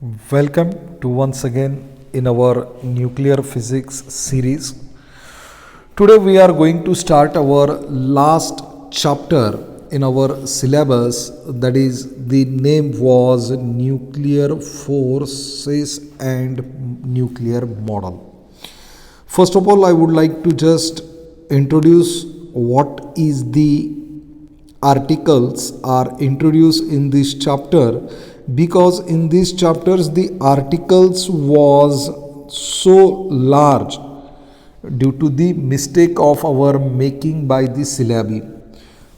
Welcome to once again in our nuclear physics series. Today we are going to start our last chapter in our syllabus, that is the name was nuclear forces and nuclear model. First of all, I would like to just introduce what is the articles are introduced in this chapter, because in these chapters the articles was so large due to the mistake of our making by the syllabi.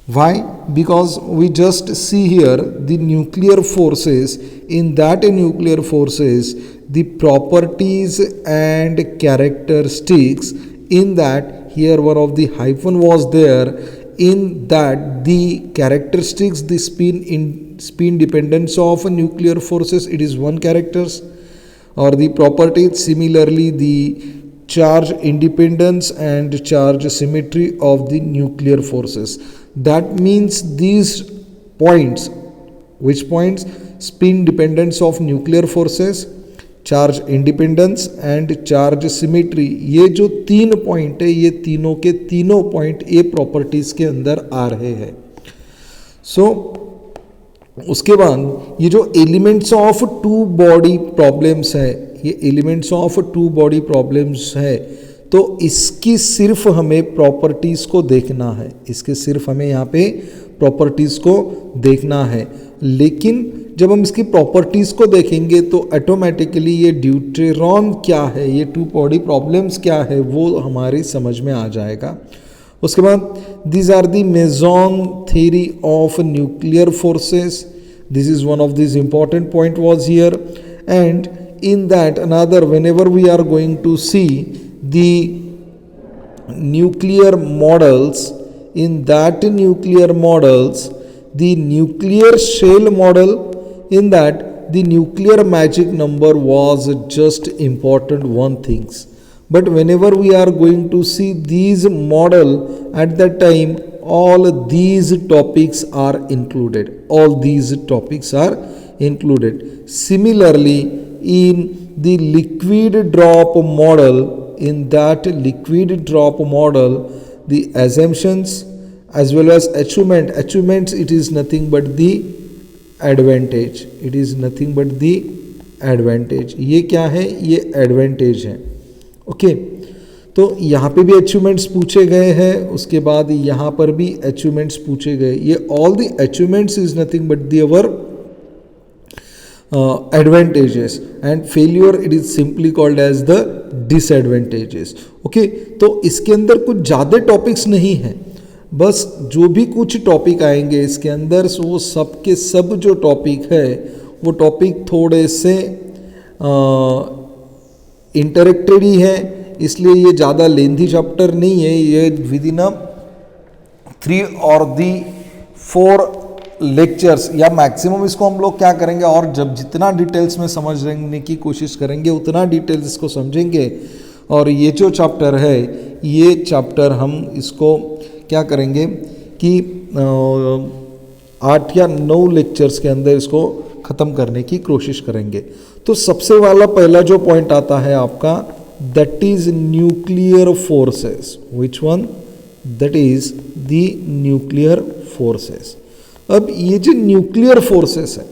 Why? Because we just see here the nuclear forces. In that nuclear forces, the properties and characteristics, in that here one of the hyphen was there, in that the characteristics, the spin dependence of nuclear forces, it is one characters, or the properties, similarly the charge independence and charge symmetry of the nuclear forces. That means these points, which points? Spin dependence of nuclear forces, charge independence and charge symmetry, ये जो तीन point है, ये तीनों के तीनों point A properties के अंदर आ रहे हैं. उसके बाद ये जो elements of two body problems है, ये elements of two body problems है, तो इसकी सिर्फ हमें प्रॉपर्टीज को देखना है, इसके सिर्फ हमें यहाँ पे प्रॉपर्टीज को देखना है. लेकिन जब हम इसकी प्रॉपर्टीज को देखेंगे तो ऑटोमेटिकली ये ड्यूटेरॉन क्या है, ये टू बॉडी प्रॉब्लम्स क्या है, वो हमारी समझ में आ जाएगा. उसके बाद these are the meson theory of nuclear forces, this is one of this important point was here. And in that another, whenever we are going to see the nuclear models, in that nuclear models, the nuclear shell model, in that the nuclear magic number was just important one things. But whenever we are going to see these model, at that time all these topics are included, all these topics are included. Similarly, in the liquid drop model, in that liquid drop model, the assumptions as well as achievements, it is nothing but the advantage, it is nothing but the advantage. ये क्या है? ये advantage है. Okay, तो यहाँ पे भी achievements पूछे गए हैं, उसके बाद यहाँ पर भी अचीवमेंट्स पूछे गए. ये all the achievements is nothing but the our advantages, and failure it is simply called as the disadvantages. okay, तो इसके अंदर कुछ ज़्यादा टॉपिक्स नहीं है, बस जो भी कुछ टॉपिक आएंगे इसके अंदर, वो सब के सब जो टॉपिक है वो टॉपिक थोड़े से इंटरेक्टेड ही है, इसलिए ये ज़्यादा लेंथी चैप्टर नहीं है. ये विद इन 3 और 4 लेक्चर्स या मैक्सिमम इसको हम लोग क्या करेंगे, और जब जितना डिटेल्स में समझने की कोशिश करेंगे उतना डिटेल्स इसको समझेंगे. और ये जो चैप्टर है, ये चैप्टर हम इसको क्या करेंगे कि 8 या 9 लेक्चर्स के अंदर इसको ख़त्म करने की कोशिश करेंगे. तो सबसे वाला पहला जो पॉइंट आता है आपका, that is nuclear forces. Which one? That is the nuclear forces. अब ये जो न्यूक्लियर फोर्सेस है,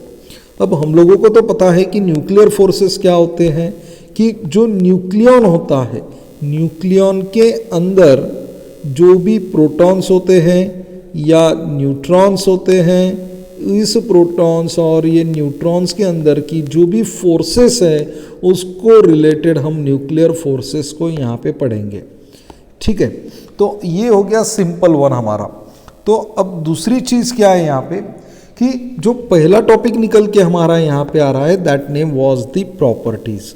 अब हम लोगों को तो पता है कि न्यूक्लियर फोर्सेस क्या होते हैं, कि जो न्यूक्लियन होता है, न्यूक्लियन के अंदर जो भी प्रोटॉन्स होते हैं या न्यूट्रॉन्स होते हैं, इस प्रोटॉन्स और ये न्यूट्रॉन्स के अंदर की जो भी फोर्सेस है उसको रिलेटेड हम न्यूक्लियर फोर्सेस को यहाँ पे पढ़ेंगे. ठीक है, तो ये हो गया सिंपल वन हमारा. तो अब दूसरी चीज़ क्या है यहाँ पे, कि जो पहला टॉपिक निकल के हमारा यहाँ पे आ रहा है, that name was the properties.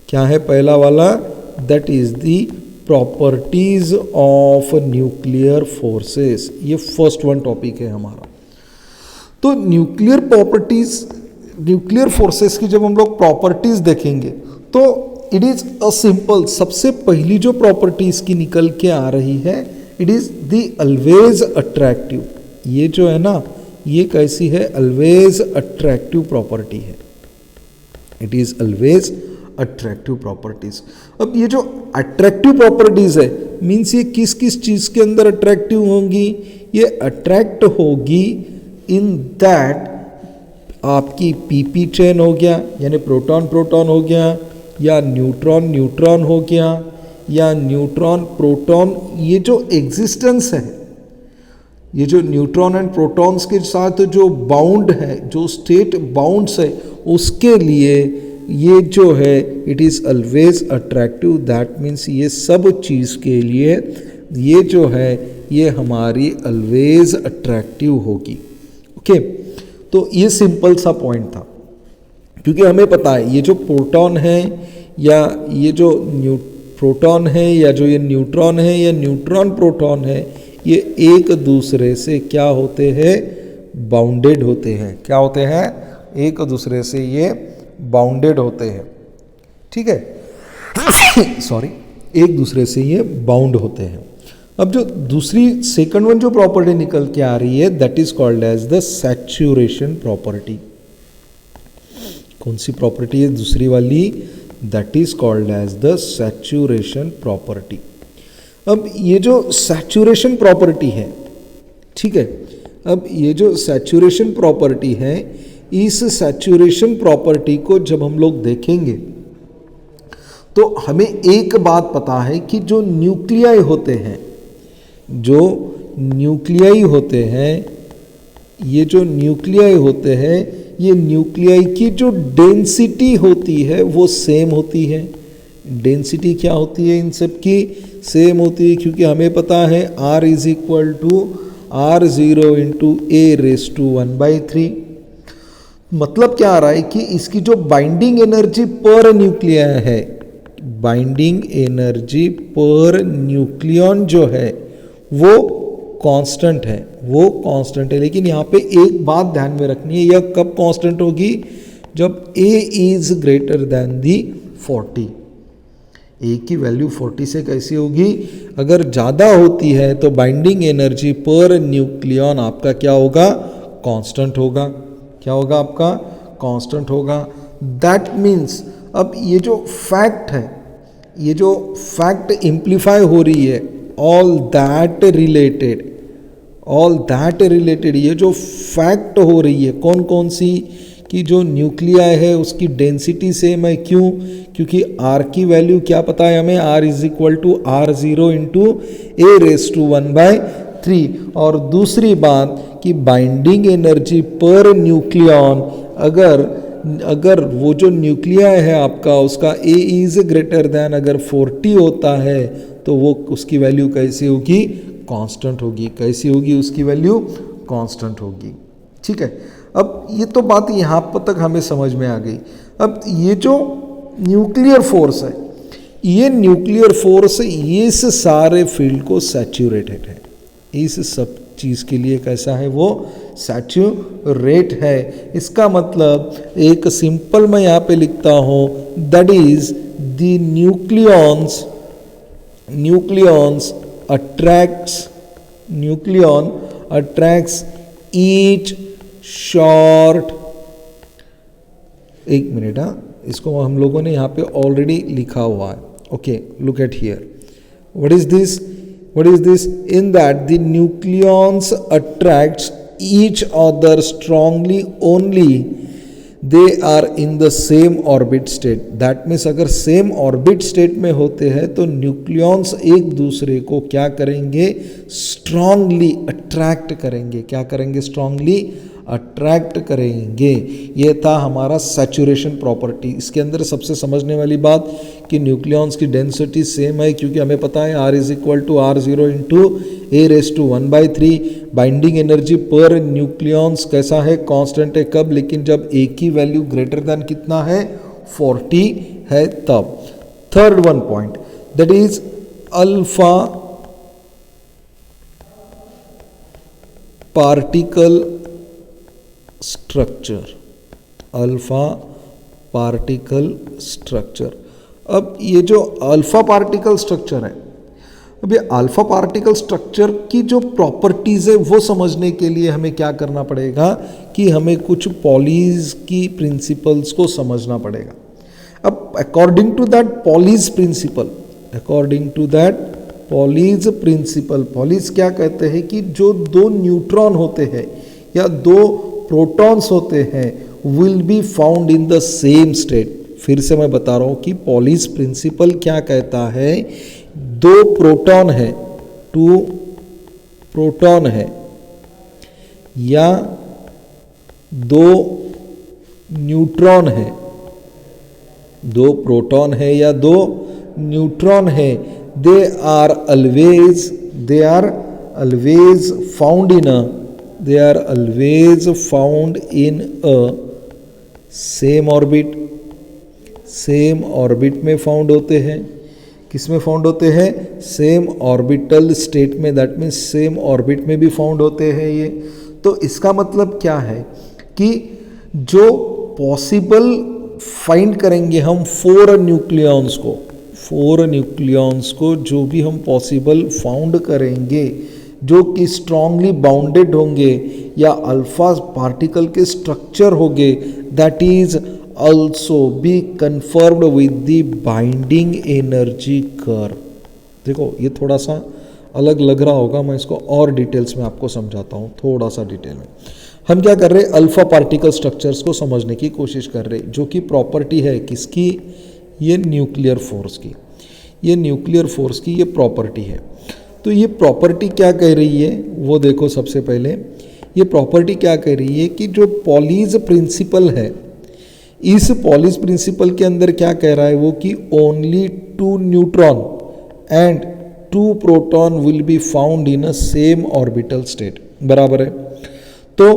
क्या है पहला वाला? That is the properties of nuclear forces. ये फर्स्ट वन टॉपिक है हमारा. तो न्यूक्लियर प्रॉपर्टीज, न्यूक्लियर फोर्सेस की जब हम लोग प्रॉपर्टीज देखेंगे तो इट इज अ सिंपल, सबसे पहली जो प्रॉपर्टीज की निकल के आ रही है, it is the always attractive. ये जो है ना, ये कैसी है? ऑलवेज अट्रैक्टिव प्रॉपर्टी है. It is always attractive properties. अब ये जो अट्रैक्टिव प्रॉपर्टीज है मीन्स ये किस किस चीज के अंदर अट्रैक्टिव होंगी, ये अट्रैक्ट होगी इन दैट आपकी पीपी चेन हो गया यानी प्रोटॉन प्रोटॉन हो गया, या न्यूट्रॉन न्यूट्रॉन हो गया, या न्यूट्रॉन प्रोटॉन, ये जो एग्जिस्टेंस है, ये जो न्यूट्रॉन एंड प्रोटॉन्स के साथ जो बाउंड है, जो स्टेट बाउंड्स है, उसके लिए ये जो है it is always attractive. That means ये सब चीज़ के लिए ये जो है ये हमारी ऑलवेज अट्रैक्टिव होगी। ओके, तो ये सिंपल सा पॉइंट था, क्योंकि हमें पता है ये जो प्रोटॉन है या ये जो प्रोटॉन है या जो ये न्यूट्रॉन है या न्यूट्रॉन प्रोटॉन है, ये एक दूसरे से क्या होते हैं, बाउंडेड होते हैं। क्या होते हैं, एक दूसरे से ये बाउंडेड होते हैं। ठीक है सॉरी, एक दूसरे से ये बाउंड होते हैं। अब जो दूसरी सेकंड वन जो प्रॉपर्टी निकल के आ रही है that is called as the saturation property. कौन सी प्रॉपर्टी है दूसरी वाली, that is called as the saturation property. अब ये जो सैचुरेशन प्रॉपर्टी है, ठीक है, अब ये जो सैचुरेशन प्रॉपर्टी है, इस सैचुरेशन प्रॉपर्टी को जब हम लोग देखेंगे तो हमें एक बात पता है कि जो न्यूक्लियाई होते हैं, जो न्यूक्लियाई होते हैं, ये जो न्यूक्लियाई होते हैं, ये न्यूक्लियाई की जो डेंसिटी होती है वो सेम होती है। डेंसिटी क्या होती है इन सब की, सेम होती है, क्योंकि हमें पता है R is equal to R0 into A⁻⁴। मतलब क्या आ रहा है कि इसकी जो बाइंडिंग एनर्जी पर न्यूक्लियन है, बाइंडिंग एनर्जी पर न्यूक्लियन जो है वो कांस्टेंट है, वो कांस्टेंट है। लेकिन यहाँ पे एक बात ध्यान में रखनी है, यह कब कांस्टेंट होगी, जब A is greater than the 40। A की वैल्यू 40 से कैसी होगी, अगर ज़्यादा होती है तो बाइंडिंग एनर्जी पर न्यूक्लियन आपका क्या होगा, कांस्टेंट होगा। क्या होगा आपका, कांस्टेंट होगा। दैट मीन्स अब ये जो फैक्ट है, ये जो फैक्ट इम्प्लीफाई हो रही है, ऑल दैट रिलेटेड, ये जो फैक्ट हो रही है कौन कौन सी, कि जो न्यूक्लियाई है उसकी डेंसिटी सेम है। क्यों, क्योंकि R की वैल्यू क्या पता है हमें, R is equal to R0 into A⁻⁴। और दूसरी बात कि बाइंडिंग एनर्जी पर न्यूक्लियन, अगर वो जो न्यूक्लियाई है आपका उसका A इज ग्रेटर देन अगर 40 होता है तो वो उसकी वैल्यू कैसी होगी, कांस्टेंट होगी। कैसी होगी उसकी वैल्यू, कांस्टेंट होगी। ठीक है, अब ये तो बात यहाँ पर तक हमें समझ में आ गई। अब ये जो न्यूक्लियर फोर्स है, ये न्यूक्लियर फोर्स ये इस सारे फील्ड को सैचुरेटेड है, इस सब चीज़ के लिए कैसा है, वो सैचुरेट है। इसका मतलब एक सिंपल मैं यहाँ पे लिखता हूँ, that is the nucleons attracts each short, एक मिनट, इसको हम लोगों ने यहाँ पे ऑलरेडी लिखा हुआ है। Okay, look at here, what is this, in that the nucleons attracts each other strongly only they are in the same orbit state। that means अगर सेम ऑर्बिट स्टेट में होते हैं तो न्यूक्लियंस एक दूसरे को क्या करेंगे, स्ट्रांगली अट्रैक्ट करेंगे। क्या करेंगे, स्ट्रांगली अट्रैक्ट करेंगे। ये था हमारा सैचुरेशन प्रॉपर्टी। इसके अंदर सबसे समझने वाली बात कि न्यूक्लियॉन्स की डेंसिटी सेम है, क्योंकि हमें पता है R is equal to R0 into A⁻⁴। Binding energy per nucleons कैसा है, कांस्टेंट है। कब, लेकिन जब A की वैल्यू ग्रेटर देन कितना है, 40 है तब। Third one point, that is alpha particle structure, alpha particle structure. अब ये जो अल्फा पार्टिकल स्ट्रक्चर है, अब ये अल्फा पार्टिकल स्ट्रक्चर की जो प्रॉपर्टीज़ है वो समझने के लिए हमें क्या करना पड़ेगा कि हमें कुछ पॉलीज की प्रिंसिपल्स को समझना पड़ेगा। अब according to that Pauli's principle, Pauli's क्या कहते हैं कि जो दो न्यूट्रॉन होते हैं या दो प्रोटॉन्स होते हैं will be found in the same state. फिर से मैं बता रहा हूं कि पॉलीज प्रिंसिपल क्या कहता है, दो प्रोटॉन है, टू प्रोटॉन है या दो न्यूट्रॉन है, दो प्रोटॉन है या दो न्यूट्रॉन है, they are always found in a same orbit में फाउंड होते हैं। किस में फाउंड होते हैं? सेम ऑर्बिटल स्टेट में, दैट मीन्स सेम ऑर्बिट में भी फाउंड होते हैं ये। तो इसका मतलब क्या है कि जो पॉसिबल फाइंड करेंगे हम फोर न्यूक्लियॉन्स को जो भी हम पॉसिबल फाउंड करेंगे जो कि स्ट्रांगली बाउंडेड होंगे या अल्फा पार्टिकल के स्ट्रक्चर होंगे, that is also be confirmed with the binding energy curve। देखो ये थोड़ा सा अलग लग रहा होगा, मैं इसको और डिटेल्स में आपको समझाता हूँ थोड़ा सा डिटेल में। हम क्या कर रहे हैं, अल्फा पार्टिकल स्ट्रक्चर्स को समझने की कोशिश कर रहे हैं, जो कि प्रॉपर्टी है किसकी, ये न्यूक्लियर फोर्स की, ये प्रॉपर्टी है। तो ये प्रॉपर्टी क्या कह रही है वो देखो। सबसे पहले ये प्रॉपर्टी क्या कह रही है कि जो पॉलीज प्रिंसिपल है, इस पॉलीज प्रिंसिपल के अंदर क्या कह रहा है वो कि only two neutron and two proton will be found in a same orbital state. बराबर है। तो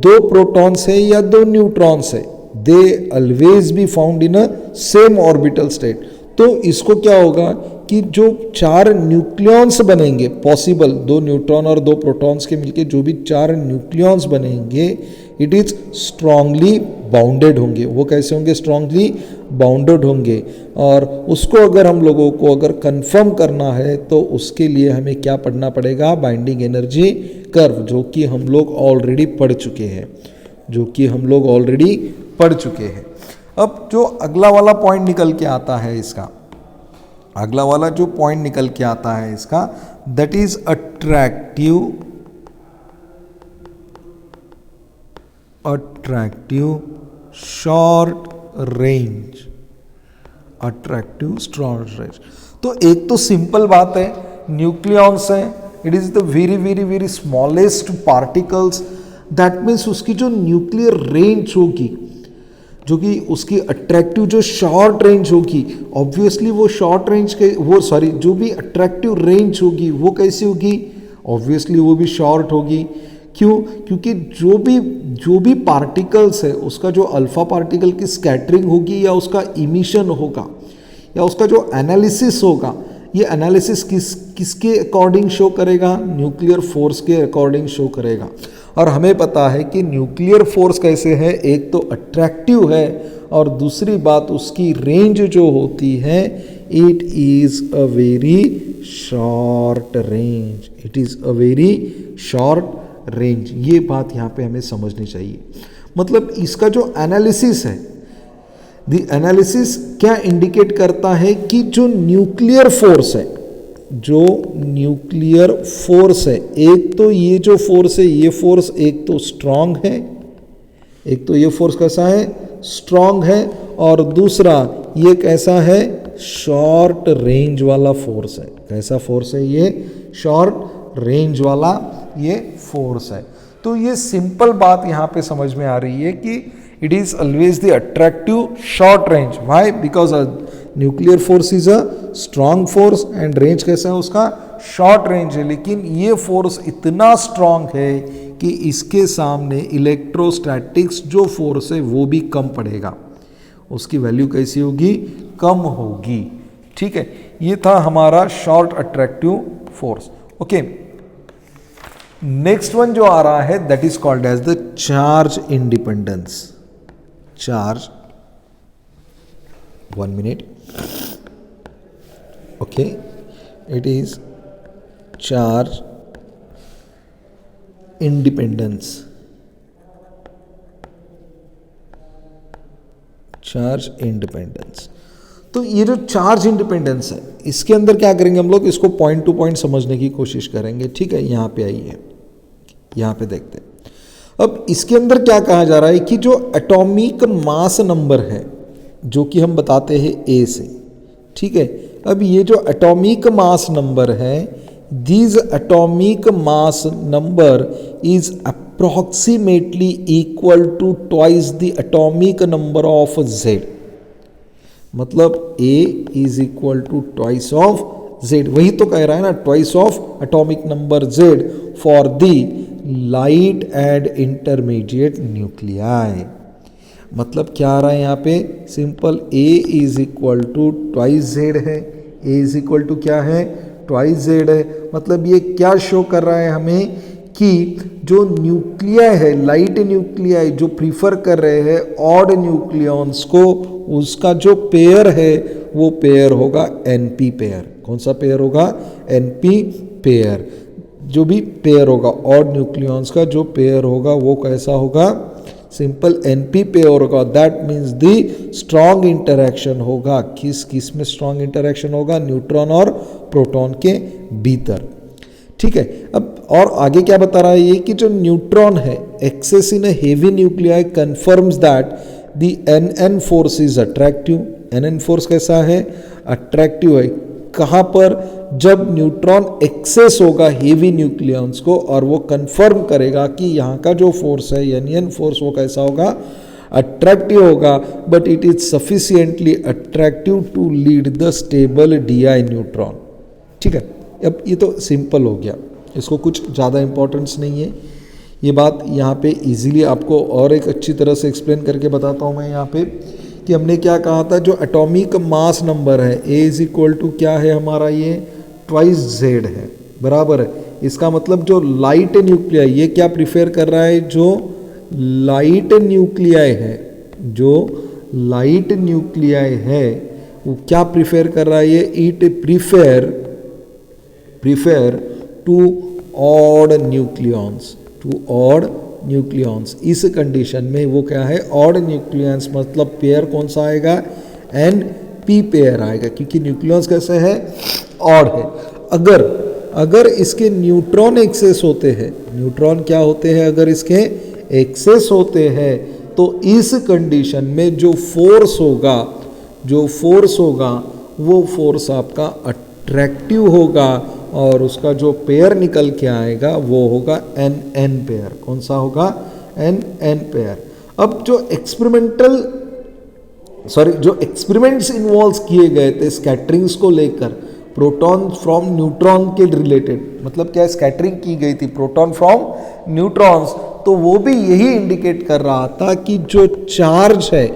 दो प्रोटॉन्स है या दो न्यूट्रॉन्स है, they always be found in a same orbital state. तो इसको क्या होगा कि जो चार न्यूक्लियॉन्स बनेंगे, पॉसिबल दो न्यूट्रॉन और दो प्रोटॉन्स के मिलके जो भी चार न्यूक्लियॉन्स बनेंगे, इट इज स्ट्रांगली बाउंडेड होंगे। वो कैसे होंगे? स्ट्रांगली बाउंडेड होंगे। और उसको अगर हम लोगों को अगर कंफर्म करना है तो उसके लिए हमें क्या पढ़ना पड़ेगा? बाइंडिंग एनर्जी कर्व, जो कि हम लोग ऑलरेडी पढ़ चुके हैं। अब जो अगला वाला पॉइंट निकल के आता है इसका, that is attractive short range. तो एक तो सिंपल बात है, न्यूक्लियॉन्स है, it is the very very very smallest particles, that means उसकी जो न्यूक्लियर रेंज होगी, जो कि उसकी अट्रैक्टिव जो शॉर्ट रेंज होगी, ऑब्वियसली वो शॉर्ट रेंज के जो भी अट्रैक्टिव रेंज होगी वो कैसी होगी? ऑब्वियसली वो भी शॉर्ट होगी। क्यों? क्योंकि जो भी पार्टिकल्स है उसका जो अल्फा पार्टिकल की स्कैटरिंग होगी या उसका इमिशन होगा या उसका जो एनालिसिस होगा, ये एनालिसिस किसके अकॉर्डिंग शो करेगा? न्यूक्लियर फोर्स के अकॉर्डिंग शो करेगा। और हमें पता है कि न्यूक्लियर फोर्स कैसे है, एक तो अट्रैक्टिव है और दूसरी बात उसकी रेंज जो होती है, it is a very short range. ये बात यहाँ पे हमें समझनी चाहिए। मतलब इसका जो एनालिसिस है, द एनालिसिस क्या इंडिकेट करता है कि जो न्यूक्लियर फोर्स है, एक तो ये जो फोर्स है, ये फोर्स एक तो स्ट्रांग है, एक तो ये फोर्स कैसा है? स्ट्रांग है, और दूसरा ये कैसा है? शॉर्ट रेंज वाला फोर्स है। कैसा फोर्स है ये? शॉर्ट रेंज वाला ये फोर्स है। तो ये सिंपल बात यहाँ पे समझ में आ रही है कि it is always the attractive short range. Why? Because nuclear force is a strong force and range कैसा है उसका? शॉर्ट रेंज है। लेकिन ये फोर्स इतना स्ट्रांग है कि इसके सामने इलेक्ट्रोस्टैटिक्स जो फोर्स है वो भी कम पड़ेगा, उसकी वैल्यू कैसी होगी? कम होगी। ठीक है, ये था हमारा short attractive force. Okay, next one जो आ रहा है that is called as the charge independence. Charge, 1 minute. Okay, it is charge independence, charge independence. तो ये जो चार्ज इंडिपेंडेंस है, इसके अंदर क्या करेंगे हम लोग, इसको पॉइंट टू पॉइंट समझने की कोशिश करेंगे। ठीक है, यहाँ पे आइए, यहाँ पे देखते हैं। अब इसके अंदर क्या कहा जा रहा है कि जो एटॉमिक मास नंबर है, जो कि हम बताते हैं ए से, ठीक है। अब ये जो एटॉमिक मास नंबर है, this atomic mass number is approximately equal to twice the atomic number of Z. मतलब A is equal to twice of Z, वही तो कह रहा है ना, twice of atomic number Z for the light and intermediate nuclei. मतलब क्या आ रहा है यहाँ पे, simple A is equal to twice Z है, A इज इक्वल टू क्या है, ट्वाइस Z है। मतलब ये क्या शो कर रहा है हमें कि जो न्यूक्लिया है, लाइट न्यूक्लिया जो प्रीफर कर रहे हैं ऑड न्यूक्लियॉन्स को, उसका जो पेयर है वो पेयर होगा NP पेयर। कौन सा पेयर होगा, NP पेयर। जो भी पेयर होगा ऑड न्यूक्लियॉन्स का जो पेयर होगा वो कैसा होगा, सिंपल NP पेयर होगा। That means the strong interaction होगा, किस किस में स्ट्रॉन्ग इंटरेक्शन होगा, न्यूट्रॉन और प्रोटॉन के भीतर। ठीक है, अब और आगे क्या बता रहा है ये कि जो न्यूट्रॉन है excess in heavy nuclei confirms that the NN force is attractive. NN force कैसा है, अट्रैक्टिव है। कहाँ पर, जब न्यूट्रॉन एक्सेस होगा हेवी न्यूक्लियॉन्स को, और वो कंफर्म करेगा कि यहाँ का जो फोर्स है NN फोर्स वो कैसा होगा, अट्रैक्टिव होगा, but it is sufficiently attractive to lead the stable DI neutron. ठीक है, अब ये तो सिंपल हो गया, इसको कुछ ज़्यादा इंपॉर्टेंस नहीं है। ये बात यहाँ पे इजीली आपको और एक अच्छी तरह से एक्सप्लेन करके बताता हूँ मैं यहाँ पे, कि हमने क्या कहा था, जो एटॉमिक मास नंबर है A इज इक्वल टू क्या है हमारा, ये ट्वाइस Z है, बराबर है। इसका मतलब जो लाइट न्यूक्लियाई, ये क्या प्रीफर कर रहा है, जो लाइट न्यूक्लियाई है, जो लाइट न्यूक्लियाई है वो क्या प्रीफर कर रहा है, ये it prefer to odd nucleons, to odd nucleons. इस कंडीशन में वो क्या है, ऑड न्यूक्लियॉन्स, मतलब पेयर कौन सा आएगा, NP पेयर आएगा, क्योंकि न्यूक्लियॉन्स कैसे है, ऑड है। अगर इसके न्यूट्रॉन एक्सेस होते हैं, न्यूट्रॉन क्या होते हैं, अगर इसके एक्सेस होते हैं, तो इस कंडीशन में जो फोर्स होगा वो फोर्स आपका अट्रैक्टिव होगा, और उसका जो पेयर निकल के आएगा वो होगा NN पेयर। कौन सा होगा, NN पेयर। अब जो एक्सपेरिमेंट्स इन्वॉल्व किए गए थे स्कैटरिंग्स को लेकर, प्रोटॉन फ्रॉम न्यूट्रॉन के रिलेटेड, मतलब क्या स्कैटरिंग की गई थी प्रोटॉन फ्रॉम न्यूट्रॉन्स, तो वो भी यही इंडिकेट कर रहा था कि जो चार्ज है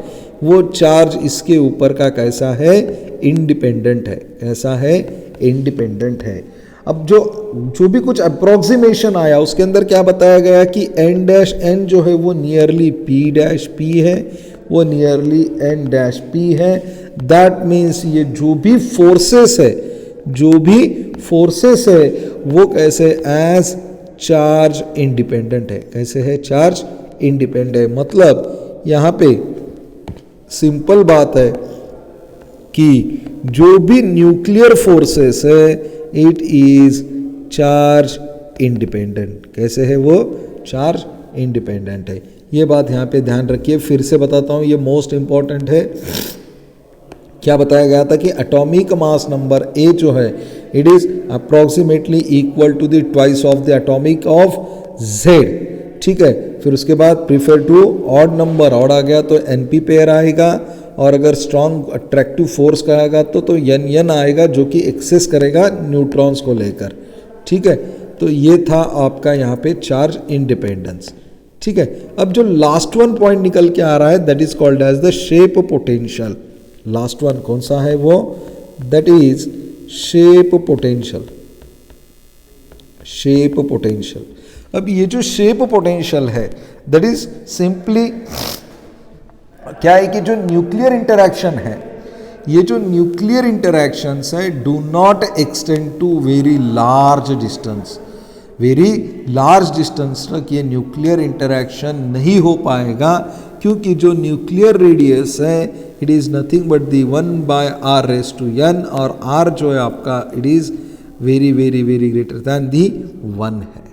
वो चार्ज इसके ऊपर का कैसा है, इंडिपेंडेंट है। कैसा है, इंडिपेंडेंट है। अब जो भी कुछ अप्रोक्सीमेशन आया उसके अंदर क्या बताया गया कि N' जो है वो नियरली P' है, वो नियरली N' है। दैट मीन्स ये जो भी फोर्सेस है वो कैसे, एज चार्ज इंडिपेंडेंट है। कैसे है, चार्ज इंडिपेंडेंट है। मतलब यहाँ पे सिंपल बात है कि जो भी न्यूक्लियर फोर्सेस है इट इज चार्ज इंडिपेंडेंट। कैसे है वो, चार्ज इंडिपेंडेंट है। ये बात यहाँ पे ध्यान रखिए, फिर से बताता हूँ, ये मोस्ट इंपॉर्टेंट है। क्या बताया गया था कि एटॉमिक मास नंबर A जो है it is approximately equal to the twice of the atomic of Z। ठीक है, फिर उसके बाद prefer to odd number, odd आ गया तो NP पेयर आएगा, और अगर स्ट्रॉन्ग अट्रैक्टिव फोर्स कहेगा तो NN आएगा, जो कि एक्सेस करेगा न्यूट्रॉन्स को लेकर। ठीक है, तो ये था आपका यहाँ पे चार्ज इंडिपेंडेंस। ठीक है, अब जो लास्ट वन पॉइंट निकल के आ रहा है that is called as the shape potential. Last one कौन सा है वो, that is shape potential. Shape potential. अब ये जो शेप पोटेंशियल है दैट इज सिंपली क्या है कि जो न्यूक्लियर इंटरैक्शन है, ये जो न्यूक्लियर इंटरैक्शंस है do not extend to very large distance, very large distance तक ये न्यूक्लियर इंटरैक्शन नहीं हो पाएगा, क्योंकि जो न्यूक्लियर रेडियस है it is nothing but the 1/r⁻n, और r जो है आपका it is very very very greater than the 1 है।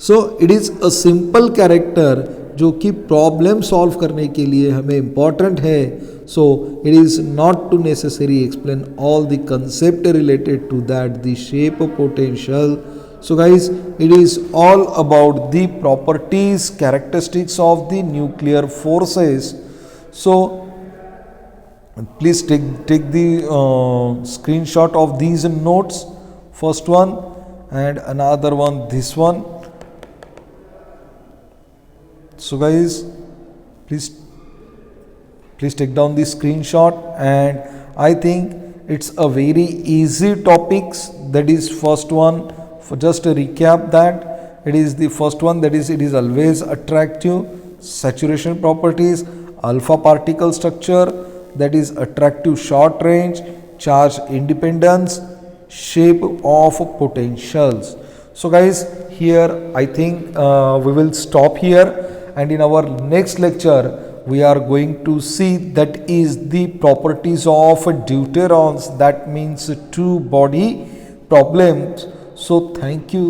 So it is a simple character जो कि प्रॉब्लम सॉल्व करने के लिए हमें इम्पॉर्टेंट है। So it is not too necessary explain all the concept related to that the shape of potential. So guys, it is all about the properties, characteristics of the nuclear forces. So please take the screenshot of these notes, first one and another one, this one. So guys, please take down the screenshot, and I think it's a very easy topics. That is first one. For just to recap that, it is the first one, that is it is always attractive, saturation properties, alpha particle structure, that is attractive short range, charge independence, shape of potentials. So guys, here I think we will stop here, and in our next lecture we are going to see that is the properties of deuterons, that means two body problems. So thank you.